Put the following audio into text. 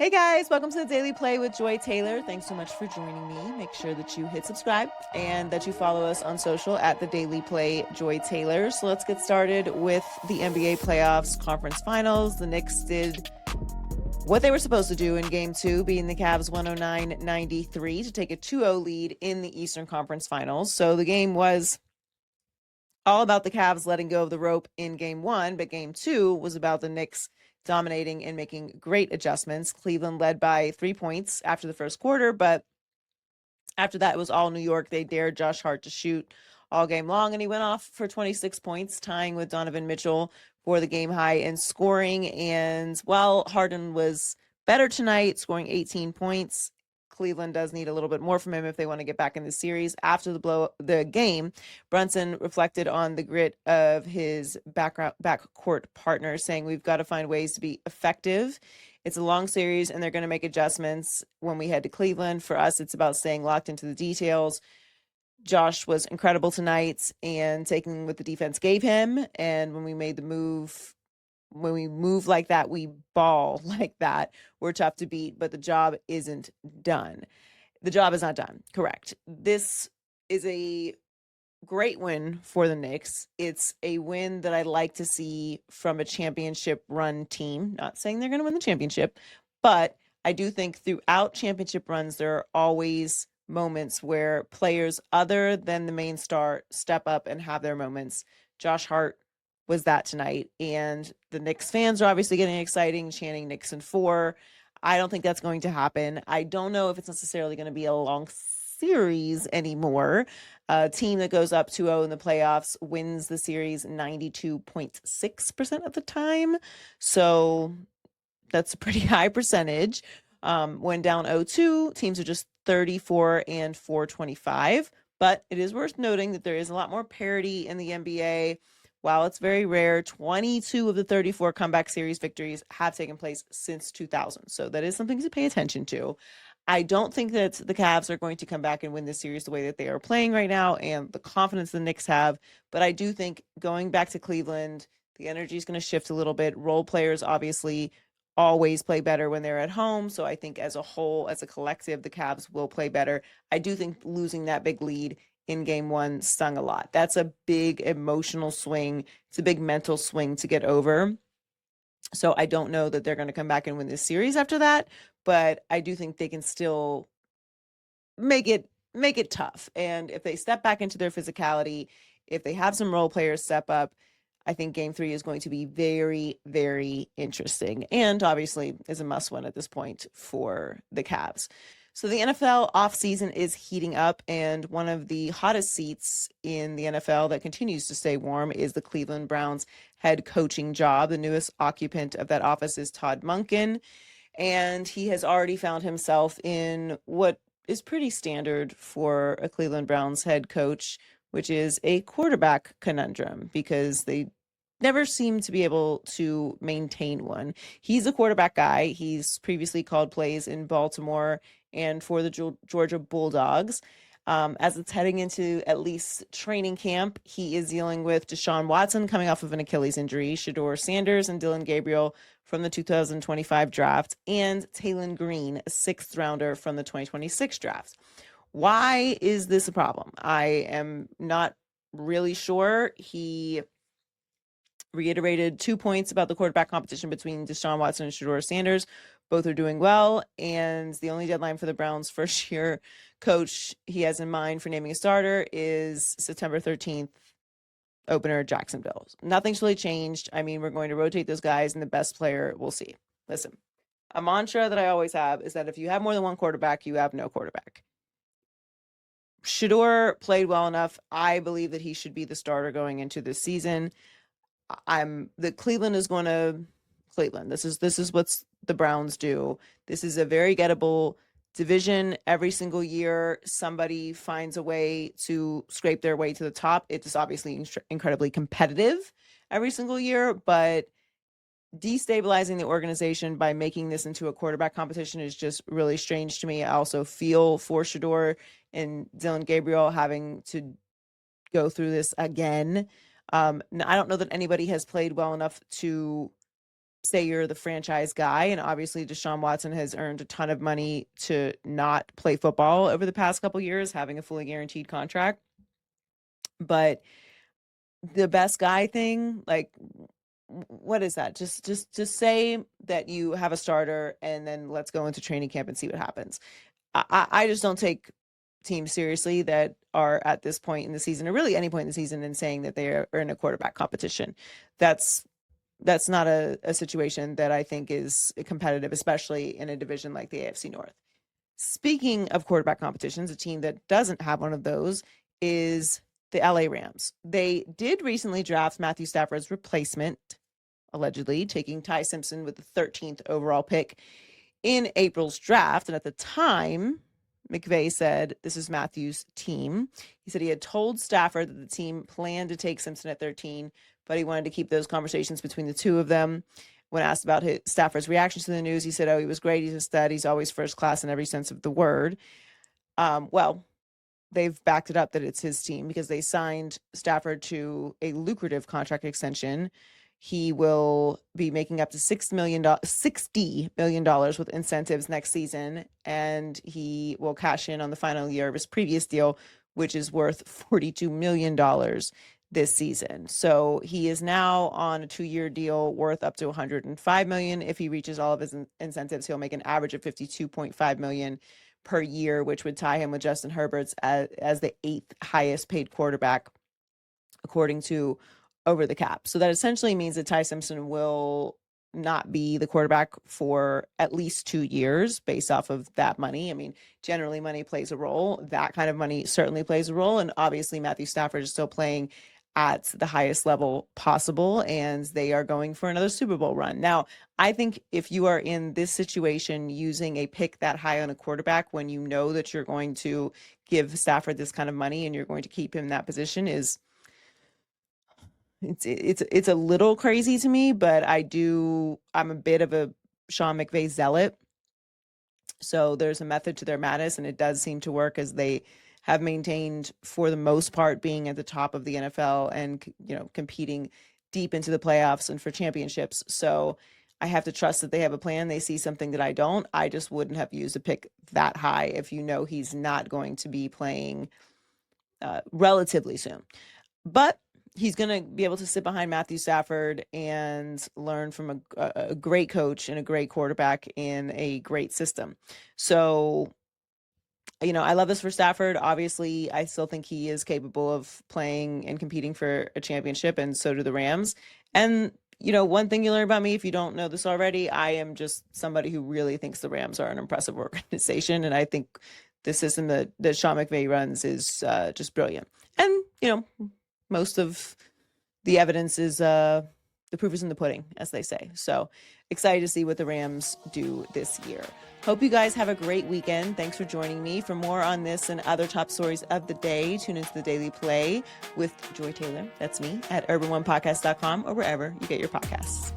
Hey guys, welcome to the Daily Play with Joy Taylor. Thanks so much for joining me. Make sure that you hit subscribe and that you follow us on social at the Daily Play Joy Taylor. So let's get started with the NBA playoffs conference finals. The Knicks did what they were supposed to do in game two, beating the Cavs 109-93 to take a 2-0 lead in the Eastern Conference Finals. So the game was all about the Cavs letting go of the rope in game one, but game two was about the Knicks dominating and making great adjustments. Cleveland led by 3 points after the first quarter, but after that, it was all New York. They dared Josh Hart to shoot all game long, and he went off for 26 points, tying with Donovan Mitchell for the game high in scoring. And while Harden was better tonight, scoring 18 points, Cleveland does need a little bit more from him if they want to get back in the series. After the game, Brunson reflected on the grit of his backcourt partner, saying, "We've got to find ways to be effective. It's a long series, and they're going to make adjustments when we head to Cleveland. For us, it's about staying locked into the details." Josh was incredible tonight and taking what the defense gave him. And when we made the move, when we move like that, we ball like that. We're tough to beat, but the job isn't done. The job is not done. Correct. This is a great win for the Knicks. It's a win that I like to see from a championship run team. Not saying they're going to win the championship, but I do think throughout championship runs, there are always moments where players other than the main star step up and have their moments. Josh Hart was that tonight. And the Knicks fans are obviously getting exciting, chanting Knicks in 4. I don't think that's going to happen. I don't know if it's necessarily going to be a long series anymore. A team that goes up 2-0 in the playoffs wins the series 92.6% of the time. So that's a pretty high percentage. When down 0-2, teams are just 34 and 425. But it is worth noting that there is a lot more parity in the NBA. While it's very rare, 22 of the 34 comeback series victories have taken place since 2000. So that is something to pay attention to. I don't think that the Cavs are going to come back and win this series the way that they are playing right now and the confidence the Knicks have. But I do think going back to Cleveland, the energy is going to shift a little bit. Role players obviously always play better when they're at home. So I think as a whole, as a collective, the Cavs will play better. I do think losing that big lead in game one stung a lot. That's a big emotional swing. It's a big mental swing to get over. So I don't know that they're going to come back and win this series after that, but I do think they can still make it tough. And if they step back into their physicality, if they have some role players step up, I think game 3 is going to be very, very interesting. And obviously is a must win at this point for the Cavs. So the NFL offseason is heating up, and one of the hottest seats in the NFL that continues to stay warm is the Cleveland Browns head coaching job. The newest occupant of that office is Todd Monken, and he has already found himself in what is pretty standard for a Cleveland Browns head coach, which is a quarterback conundrum because they never seem to be able to maintain one. He's a quarterback guy. He's previously called plays in Baltimore and for the Georgia Bulldogs. As it's heading into at least training camp, he is dealing with Deshaun Watson coming off of an Achilles injury, Shedeur Sanders and Dillon Gabriel from the 2025 draft, and Taylen Green, a 6th rounder from the 2026 draft. Why is this a problem? I am not really sure. He reiterated 2 points about the quarterback competition between Deshaun Watson and Shedeur Sanders. Both are doing well, and the only deadline for the Browns' first-year coach he has in mind for naming a starter is September 13th, opener Jacksonville. Nothing's really changed. I mean, we're going to rotate those guys, and the best player, we'll see. Listen, a mantra that I always have is that if you have more than one quarterback, you have no quarterback. Shedeur played well enough. I believe that he should be the starter going into this season. Cleveland is going to Cleveland. This is what the Browns do. This is a very gettable division. Every single year, somebody finds a way to scrape their way to the top. It is obviously incredibly competitive every single year, but destabilizing the organization by making this into a quarterback competition is just really strange to me. I also feel for Shedeur and Dillon Gabriel having to go through this again. I don't know that anybody has played well enough to say you're the franchise guy, and obviously Deshaun Watson has earned a ton of money to not play football over the past couple years, having a fully guaranteed contract. But the best guy thing, like, what is that? Just say that you have a starter and then let's go into training camp and see what happens. I just don't take teams seriously that are at this point in the season, or really any point in the season, and saying that they are in a quarterback competition. That's not a situation that I think is competitive, especially in a division like the AFC North. Speaking of quarterback competitions, a team that doesn't have one of those is the LA Rams. They did recently draft Matthew Stafford's replacement, allegedly, taking Ty Simpson with the 13th overall pick in April's draft. And at the time, McVay said this is Matthew's team. He said he had told Stafford that the team planned to take Simpson at 13, but he wanted to keep those conversations between the two of them. When asked about Stafford's reactions to the news, he said, "Oh, he was great. He's a stud. He's always first class in every sense of the word." Well, they've backed it up that it's his team because they signed Stafford to a lucrative contract extension. He will be making up to $60 million with incentives next season, and he will cash in on the final year of his previous deal, which is worth $42 million this season. So he is now on a 2-year deal worth up to $105 million. If he reaches all of his incentives, he'll make an average of $52.5 million per year, which would tie him with Justin Herbert's as the 8th highest paid quarterback, according to Over the Cap. So that essentially means that Ty Simpson will not be the quarterback for at least 2 years based off of that money. I mean, generally money plays a role. That kind of money certainly plays a role. And obviously Matthew Stafford is still playing at the highest level possible, and they are going for another Super Bowl run. Now, I think if you are in this situation using a pick that high on a quarterback when you know that you're going to give Stafford this kind of money and you're going to keep him in that position it's a little crazy to me, but I'm a bit of a Sean McVay zealot. So there's a method to their madness, and it does seem to work, as they have maintained, for the most part, being at the top of the NFL and, competing deep into the playoffs and for championships. So I have to trust that they have a plan. They see something that I don't. I just wouldn't have used a pick that high if he's not going to be playing relatively soon. But he's going to be able to sit behind Matthew Stafford and learn from a great coach and a great quarterback in a great system. So, I love this for Stafford. Obviously, I still think he is capable of playing and competing for a championship, and so do the Rams. And, one thing you learn about me, if you don't know this already, I am just somebody who really thinks the Rams are an impressive organization. And I think the system that Sean McVay runs is just brilliant. And, most of the evidence is the proof is in the pudding, as they say. So excited to see what the Rams do this year. Hope you guys have a great weekend. Thanks for joining me. For more on this and other top stories of the day, tune into the Daily Play with Joy Taylor. That's me at urban1podcast.com or wherever you get your podcasts.